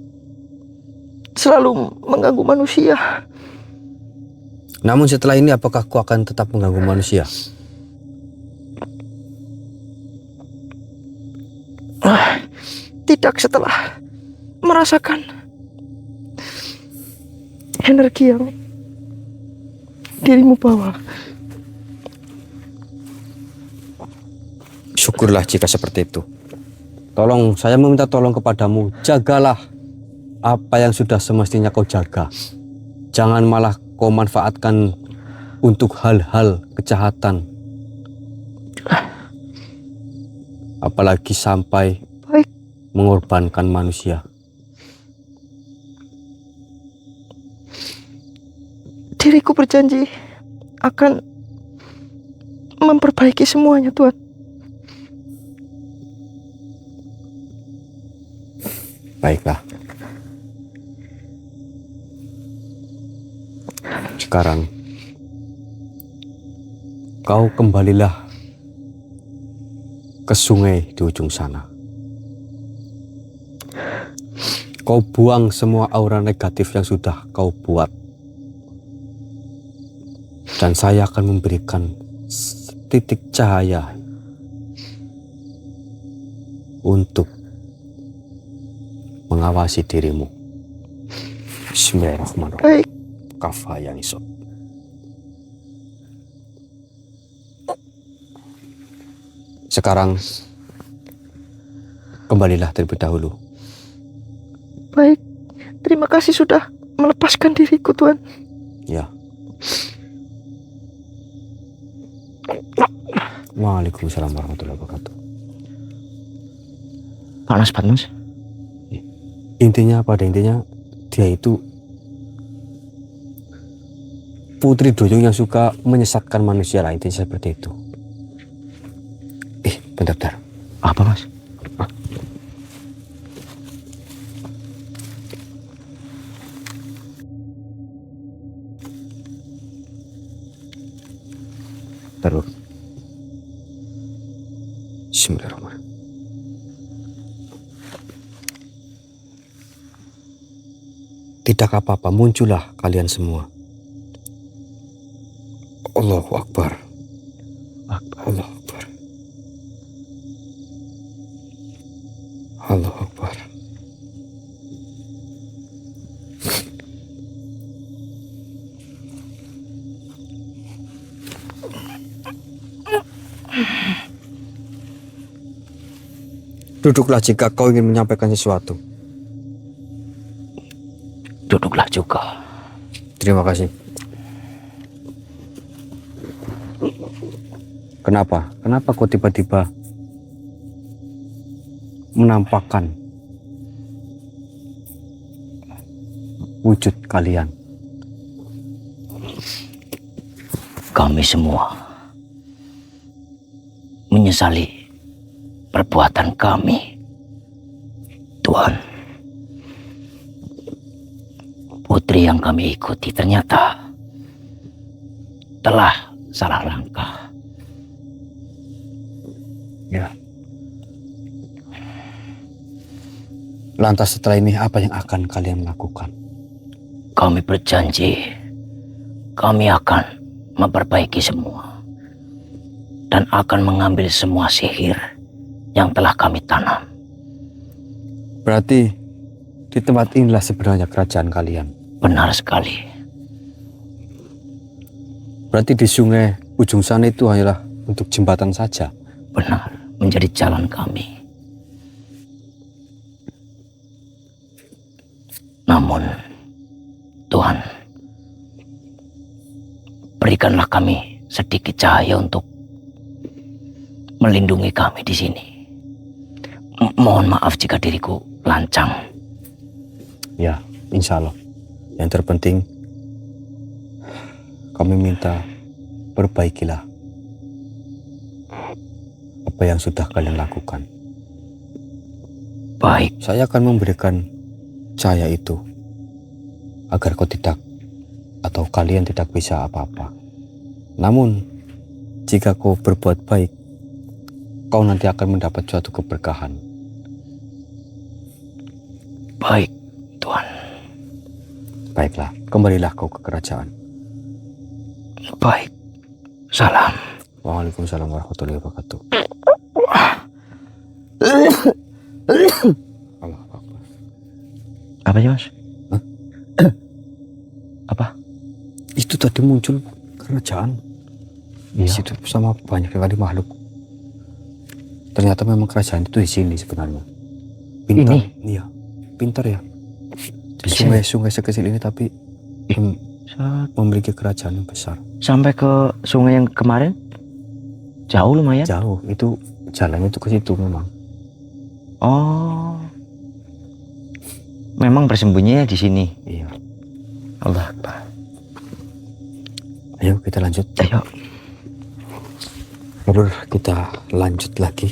selalu mengganggu manusia. Namun setelah ini apakah kau akan tetap mengganggu manusia? Tidak setelah merasakan energi yang dirimu bawa. Syukurlah jika seperti itu. Tolong, saya meminta tolong kepadamu, jagalah apa yang sudah semestinya kau jaga. Jangan malah kau manfaatkan untuk hal-hal kejahatan. Apalagi sampai Baik, mengorbankan manusia. diriku berjanji akan memperbaiki semuanya, Tuhan. Baiklah. Sekarang kau kembalilah ke sungai di ujung sana. Kau buang semua aura negatif yang sudah kau buat. Dan saya akan memberikan titik cahaya untuk mengawasi dirimu. Bismillahirrahmanirrahim. Baik. Kafayang isot. Sekarang kembalilah terlebih dahulu. Baik. Terima kasih sudah melepaskan diriku, Tuan. Ya. Waalaikumsalam warahmatullahi wabarakatuh. Panas banget, Mas. Intinya pada intinya dia itu putri duyung yang suka menyesatkan manusia lah, intinya seperti itu. Bentar. Apa, Mas? Terus. Bismillahirrahmanirrahim. Tidak apa-apa, muncullah kalian semua. Allahu Akbar. Allahu Akbar. Allahu Akbar. Duduklah jika kau ingin menyampaikan sesuatu. Duduklah juga. Terima kasih. Kenapa? Kenapa kau tiba-tiba menampakkan wujud kalian? Kami semua menyesali perbuatan kami, Tuhan. Putri yang kami ikuti ternyata telah salah langkah. Ya. Lantas setelah ini apa yang akan kalian lakukan? Kami berjanji kami akan memperbaiki semua dan akan mengambil semua sihir yang telah kami tanam. Berarti di tempat inilah sebenarnya kerajaan kalian. Benar sekali. Berarti di sungai ujung sana itu hanyalah untuk jembatan saja. Benar, menjadi jalan kami. Namun, Tuhan, berikanlah kami sedikit cahaya untuk melindungi kami di sini. Mohon maaf jika diriku lancang. Ya, insya Allah. Yang terpenting, kami minta perbaikilah apa yang sudah kalian lakukan. Baik, Saya akan memberikan cahaya itu agar kau tidak atau kalian tidak bisa apa-apa. Namun, jika kau berbuat baik, kau nanti akan mendapat suatu keberkahan. baik, Tuhan. Baiklah, kembalilah kau ke kerajaan. Baik, salam. Waalaikumsalam warahmatullahi wabarakatuh. Allah Akbar. Apa sih, Mas? Hah? Apa? Itu tadi muncul kerajaan. Di Iya. situ sama banyak sekali makhluk. Ternyata memang kerajaan itu di sini sebenarnya. Pintar. Ini? Iya, pintar ya. Di Di sini? sungai sekecil ini tapi memiliki kerajaan yang besar. Sampai ke sungai yang kemarin? Jauh lumayan. Jauh, itu jalannya itu ke situ memang. Oh. Memang bersembunyinya di sini. Iya. Allah Akbar. Ayo kita lanjut. Ayo. Lalu kita lanjut lagi.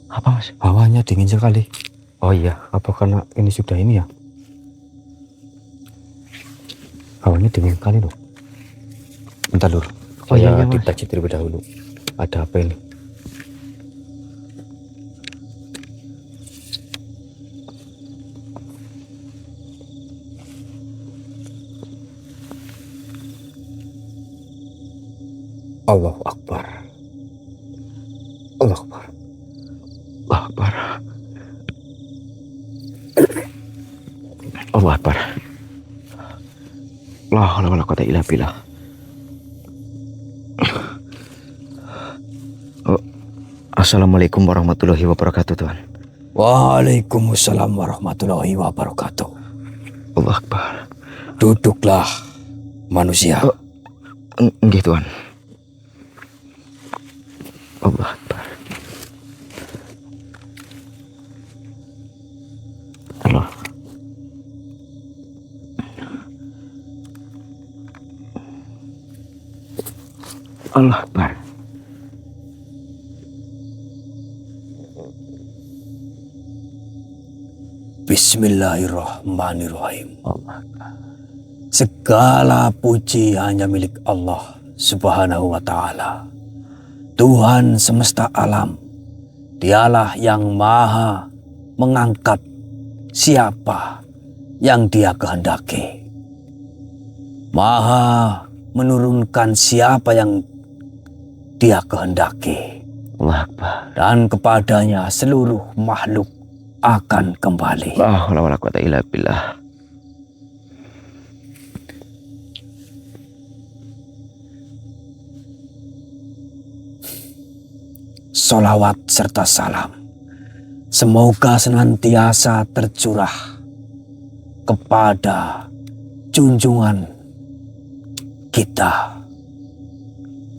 Apa, Mas? Hawanya dingin sekali. Oh iya. Apa karena ini sudah ini ya? Hawanya dingin sekali loh. Bentar Lur. Oh iya, Saya iya, Mas. deteksi terlebih dahulu. Ada apa ini? Allahu Akbar. Allah Akbar. Allah Akbar. Allah Akbar. La haula wala quwata illa billah. Assalamualaikum warahmatullahi wabarakatuh, Tuhan. Waalaikumsalam warahmatullahi wabarakatuh. Allah Akbar. Duduklah manusia. Nggih, Tuhan. Allah Akbar. Allah. Allah Akbar. Bismillahirrahmanirrahim. Segala puji hanya milik Allah Subhanahu wa ta'ala, Tuhan semesta alam. Dialah yang maha mengangkat siapa yang Dia kehendaki, maha menurunkan siapa yang Dia kehendaki, Allah Akbar. dan kepadanya seluruh makhluk akan kembali. La haula wala quwata illa billah. Salawat serta salam semoga senantiasa tercurah kepada junjungan kita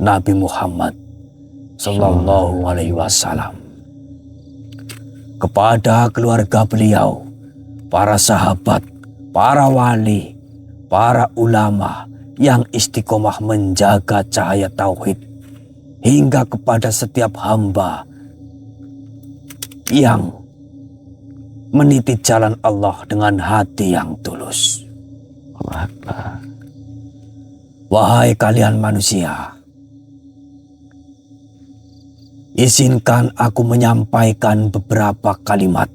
Nabi Muhammad Sallallahu Alaihi Wasallam, kepada keluarga beliau, para sahabat, para wali, para ulama yang istiqomah menjaga cahaya tauhid, hingga kepada setiap hamba yang meniti jalan Allah dengan hati yang tulus. Allah Akbar. Wahai kalian manusia, izinkan aku menyampaikan beberapa kalimat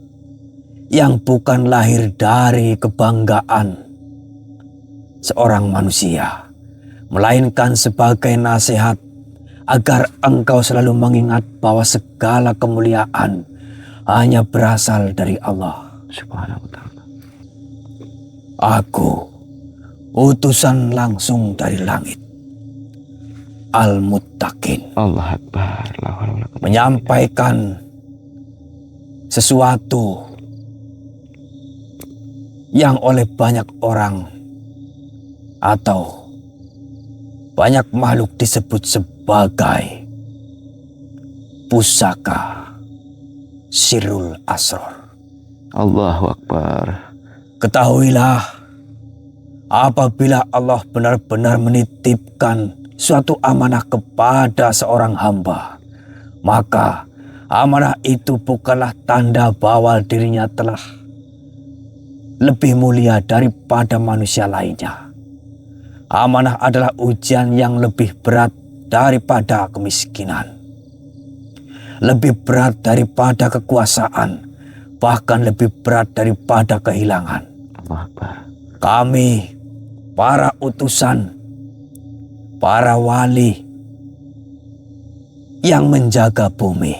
yang bukan lahir dari kebanggaan seorang manusia, melainkan sebagai nasihat agar engkau selalu mengingat bahwa segala kemuliaan hanya berasal dari Allah Subhanahu wa ta'ala. Aku, utusan langsung dari langit, Al-Muttaqin, Allah Akbar. La haula wala quwata. menyampaikan sesuatu yang oleh banyak orang atau banyak makhluk disebut sebagai pusaka Sirrul Asrar. Allahu Akbar. Ketahuilah, apabila Allah benar-benar menitipkan suatu amanah kepada seorang hamba, maka amanah itu bukanlah tanda bahwa dirinya telah lebih mulia daripada manusia lainnya. Amanah adalah ujian yang lebih berat daripada kemiskinan, lebih berat daripada kekuasaan, bahkan lebih berat daripada kehilangan. Allah Akbar. Kami, para utusan, para wali yang menjaga bumi,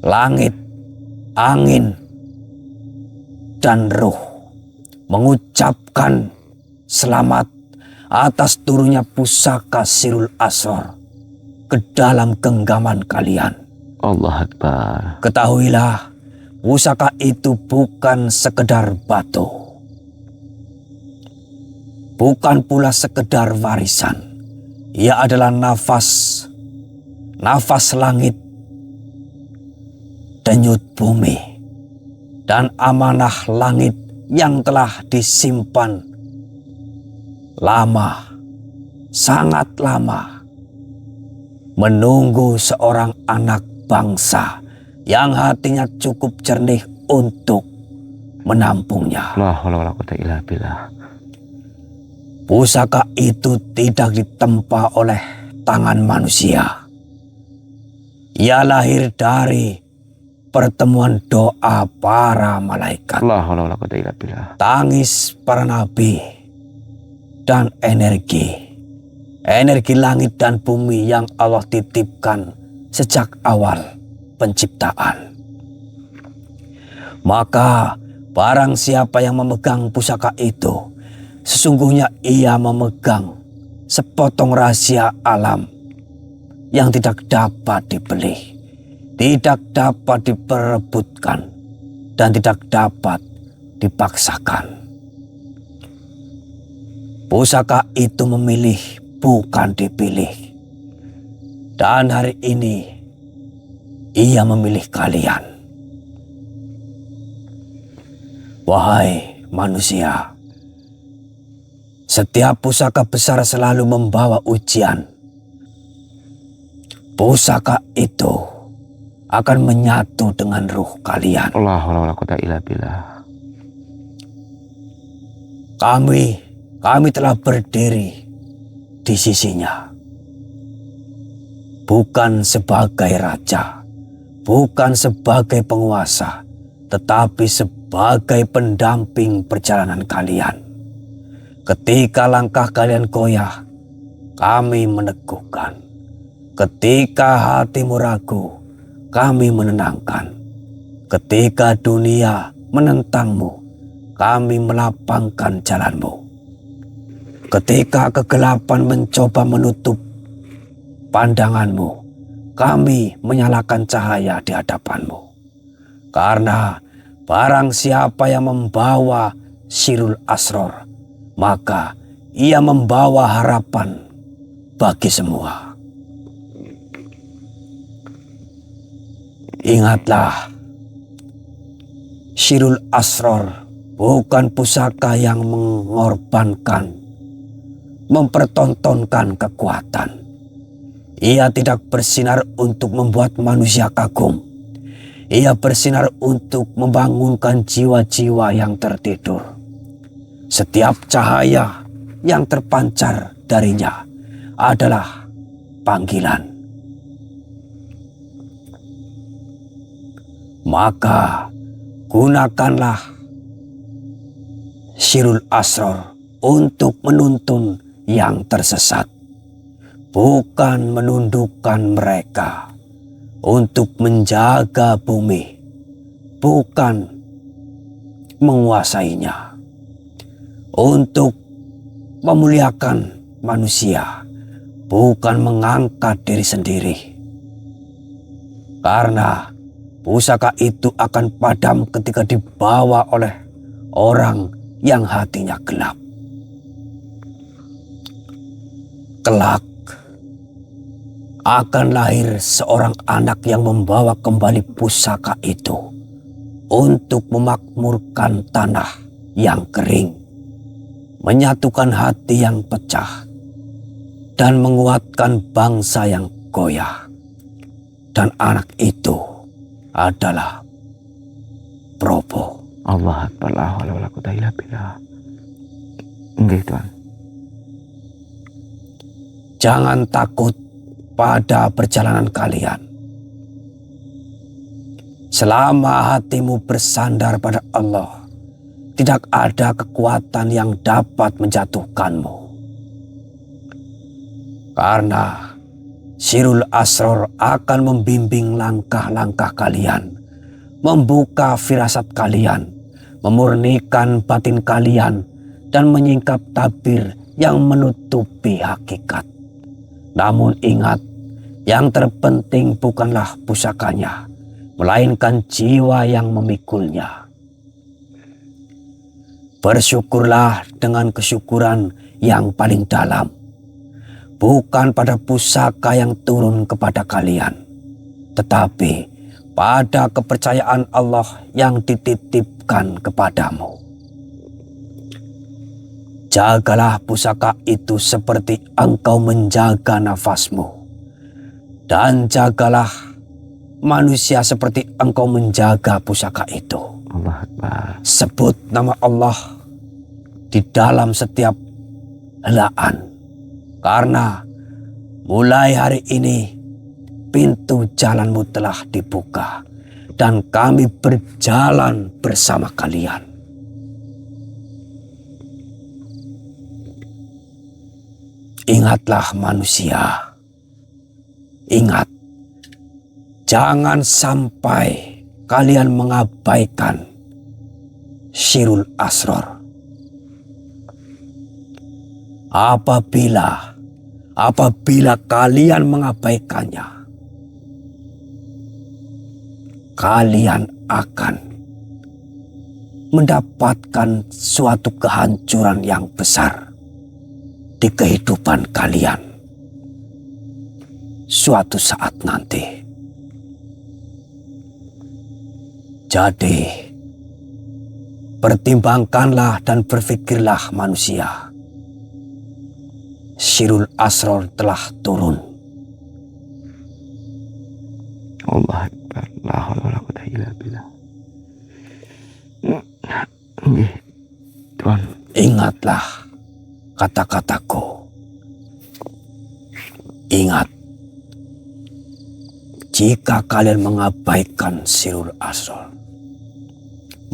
langit, angin, dan ruh, mengucapkan selamat atas turunnya pusaka Sirrul Asrar ke dalam genggaman kalian. Allah Akbar. Ketahuilah, pusaka itu bukan sekedar batu, bukan pula sekedar warisan. Ia adalah nafas langit, denyut bumi, dan amanah langit yang telah disimpan lama, sangat lama, menunggu seorang anak bangsa yang hatinya cukup jernih untuk menampungnya. La haula wala quwata illa billah. Pusaka itu tidak ditempa oleh tangan manusia. Ia lahir dari pertemuan doa para malaikat, La haula wala quwata illa billah. tangis para nabi, dan energi langit dan bumi yang Allah titipkan sejak awal penciptaan. Maka barang siapa yang memegang pusaka itu, sesungguhnya ia memegang sepotong rahasia alam yang tidak dapat dibeli, tidak dapat diperebutkan, dan tidak dapat dipaksakan. Pusaka itu memilih, bukan dipilih. Dan hari ini ia memilih kalian. Wahai manusia, setiap pusaka besar selalu membawa ujian. Pusaka itu akan menyatu dengan ruh kalian. Allah quwwata illa billah. Kami telah berdiri di sisinya. Bukan sebagai raja, bukan sebagai penguasa, tetapi sebagai pendamping perjalanan kalian. Ketika langkah kalian goyah, kami meneguhkan. Ketika hatimu ragu, kami menenangkan. Ketika dunia menentangmu, kami melapangkan jalanmu. Ketika kegelapan mencoba menutup pandanganmu, kami menyalakan cahaya di hadapanmu. Karena barang siapa yang membawa Sirul Asror, maka ia membawa harapan bagi semua. Ingatlah, Sirul Asror bukan pusaka yang mengorbankan, mempertontonkan kekuatan. Ia tidak bersinar untuk membuat manusia kagum. Ia bersinar untuk membangunkan jiwa-jiwa yang tertidur. Setiap cahaya yang terpancar darinya adalah panggilan. Maka gunakanlah Sirul Asror untuk menuntun yang tersesat, bukan menundukkan mereka, untuk menjaga bumi, bukan menguasainya, untuk memuliakan manusia, bukan mengangkat diri sendiri. Karena pusaka itu akan padam ketika dibawa oleh orang yang hatinya gelap. Kelak akan lahir seorang anak yang membawa kembali pusaka itu untuk memakmurkan tanah yang kering, menyatukan hati yang pecah, dan menguatkan bangsa yang goyah. Dan anak itu adalah Probo. Allah Akbar, la haula wala quwwata illa billah. Nggih, Tuan. Jangan takut pada perjalanan kalian. Selama hatimu bersandar pada Allah, tidak ada kekuatan yang dapat menjatuhkanmu. Karena Sirul Asror akan membimbing langkah-langkah kalian, membuka firasat kalian, memurnikan batin kalian, dan menyingkap tabir yang menutupi hakikat. Namun ingat, yang terpenting bukanlah pusakanya, melainkan jiwa yang memikulnya. Bersyukurlah dengan kesyukuran yang paling dalam, bukan pada pusaka yang turun kepada kalian, tetapi pada kepercayaan Allah yang dititipkan kepadamu. Jagalah pusaka itu seperti engkau menjaga nafasmu. Dan jagalah manusia seperti engkau menjaga pusaka itu. Allah Akbar. Sebut nama Allah di dalam setiap helaan. Karena mulai hari ini pintu jalanmu telah dibuka. Dan kami berjalan bersama kalian. Ingatlah manusia, ingat Jangan sampai kalian mengabaikan Sirul Asrar. Apabila kalian mengabaikannya, kalian akan mendapatkan suatu kehancuran yang besar di kehidupan kalian suatu saat nanti. Jadi, pertimbangkanlah dan berpikirlah manusia. Sirul Asrar telah turun. Allah Akbar. La haula wala quwwata illa billah. Nggih, Tuhan. Ingatlah kata-kataku. Ingat, jika kalian mengabaikan Sirul Asrar,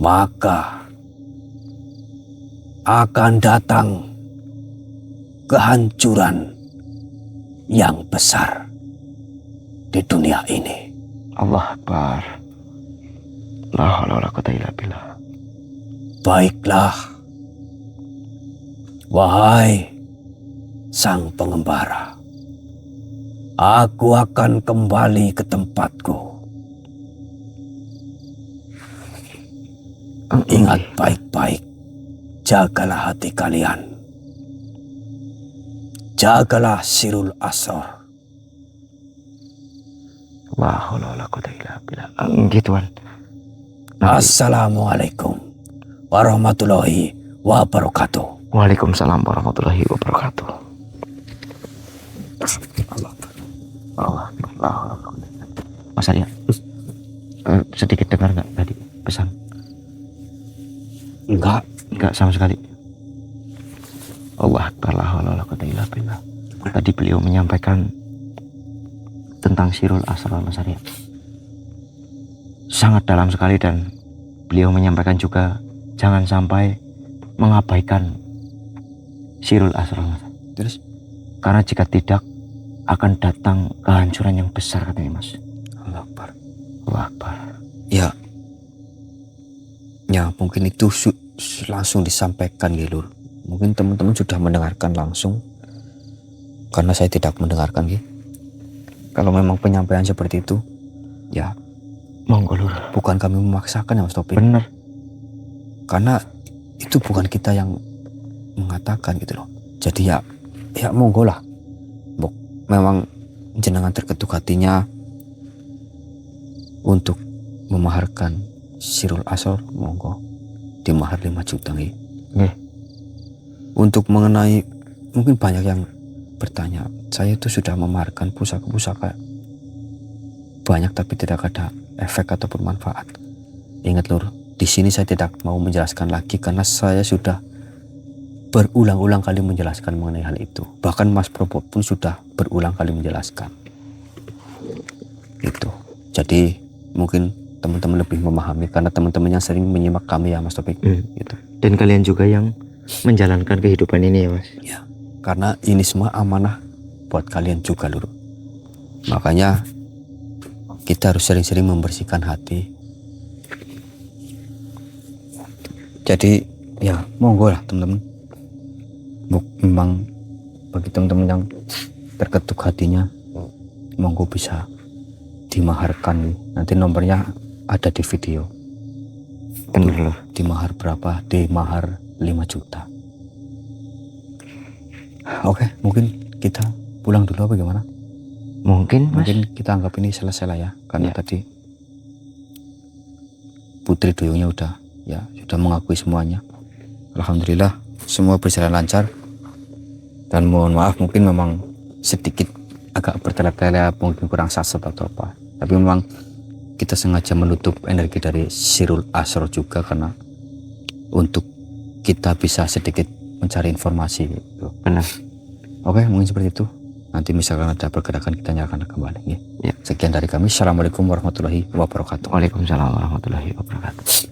maka akan datang kehancuran yang besar di dunia ini. Allah Akbar. La haula wala quwwata illa billah. Baiklah, wahai sang pengembara, aku akan kembali ke tempatku. Ingat baik-baik, jagalah hati kalian. Jagalah Sirul Asrar. La haula wala quwwata illa billah. Nggih, Tuhan. Assalamualaikum warahmatullahi wabarakatuh. Waalaikumsalam warahmatullahi wabarakatuh. Allah. Mas Arya, sedikit dengar nggak tadi pesan? Enggak. Enggak sama sekali. Allah Akbar. La haula wala quwwata illa billah. Tadi beliau menyampaikan tentang Sirul Asrar, Mas Arya. Sangat dalam sekali, dan beliau menyampaikan juga jangan sampai mengabaikan Sirul Asrar, Mas. Terus? Karena jika tidak akan datang kehancuran yang besar, katanya, Mas. Allah Akbar. Allah Akbar. Ya mungkin itu langsung disampaikan ya Lur. Mungkin teman-teman sudah mendengarkan langsung, karena saya tidak mendengarkan ya. Kalau memang penyampaian seperti itu, ya Monggo, Lur. bukan kami memaksakan ya Mas Topik. Bener. Karena itu bukan kita yang mengatakan gitu loh. Jadi ya monggo lah. Memang jenengan terketuk hatinya untuk memaharkan Sirul Asrar, monggo dimahar 5 juta nggih. Nggih. Untuk mengenai, mungkin banyak yang bertanya, saya itu sudah memaharkan pusaka-pusaka banyak tapi tidak ada efek ataupun manfaat. Ingat Lur, di sini saya tidak mau menjelaskan lagi karena saya sudah berulang-ulang kali menjelaskan mengenai hal itu. Bahkan Mas Probo pun sudah berulang kali menjelaskan. Itu. Jadi mungkin teman-teman lebih memahami karena teman-teman yang sering menyimak kami ya Mas Topik. Gitu. Dan kalian juga yang menjalankan kehidupan ini ya, Mas. Ya, karena ini semua amanah buat kalian juga Lur. Makanya kita harus sering-sering membersihkan hati. Jadi ya monggo lah teman-teman. Memang bagi teman-teman yang terketuk hatinya, monggo bisa dimaharkan. Nanti nomornya ada di video. Bener, Lur. Dimahar berapa? Dimahar 5 juta. Oke, mungkin kita pulang dulu apa gimana? Mungkin, Mas. Mungkin kita anggap ini selesai lah ya, karena Ya. tadi Putri Duyungnya sudah mengakui semuanya. Alhamdulillah semua berjalan lancar. Dan mohon maaf mungkin memang sedikit agak bertele-tele, mungkin kurang saset atau apa. Tapi memang kita sengaja menutup energi dari Sirul Asrar juga karena untuk kita bisa sedikit mencari informasi gitu. Benar. Oke, mungkin seperti itu. Nanti misalkan ada pergerakan kita nyalakan kembali ya. Ya. Sekian dari kami. Assalamualaikum warahmatullahi wabarakatuh. Waalaikumsalam warahmatullahi wabarakatuh.